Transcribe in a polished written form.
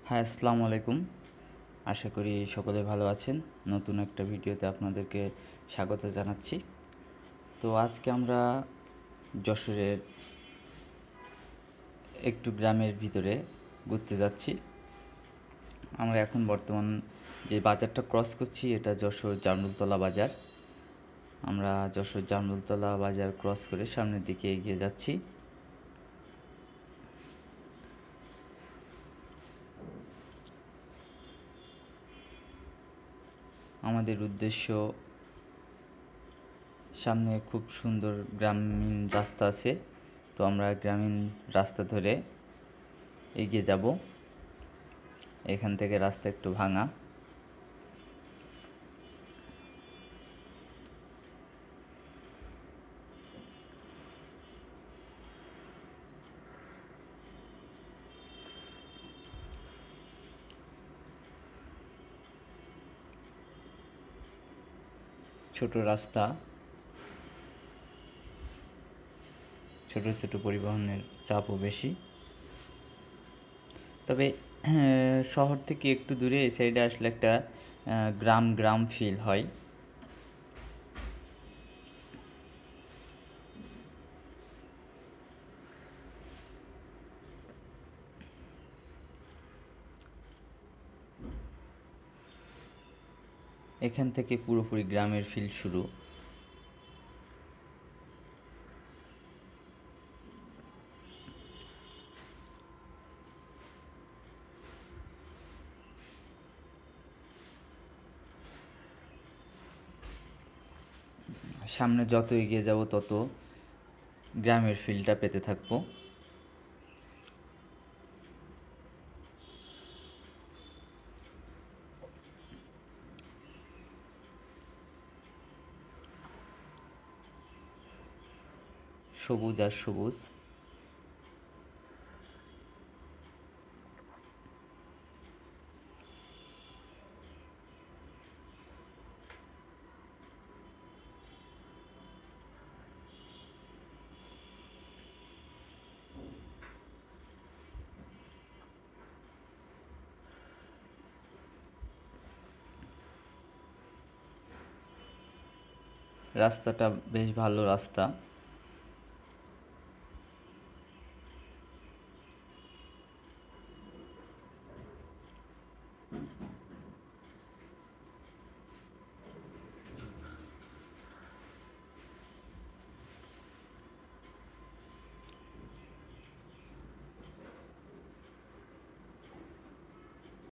হ্যাঁ, আসসালামু আলাইকুম। আশা করি সকলে ভালো আছেন। নতুন একটা ভিডিওতে আপনাদেরকে স্বাগত জানাচ্ছি। তো আজকে আমরা যশোরের একটু গ্রামের ভিতরে ঘুরতে যাচ্ছি। আমরা এখন বর্তমান যে বাজারটা ক্রস করছি এটা যশোর জামরুলতলা বাজার। আমরা যশোর জামরুলতলা বাজার ক্রস করে সামনের দিকে এগিয়ে যাচ্ছি। আমাদের উদ্দেশ্য, সামনে খুব সুন্দর গ্রামীণ রাস্তা আছে, তো আমরা গ্রামীণ রাস্তা ধরে এগিয়ে যাব। এখান থেকে রাস্তা একটু ভাঙা। ছোট রাস্তা, ছোট ছোট পরিবহনের চাপও বেশি। তবে শহর থেকে একটু দূরে এই সাইডে আসলে একটা গ্রাম গ্রাম ফিল হয়। এখান থেকে পুরোপুরি গ্রামের ফিল শুরু। সামনে যত এগিয়ে যাব তত গ্রামের ফিলটা পেতে থাকবো। সবুজ আর সবুজ। রাস্তাটা বেশ ভালো রাস্তা।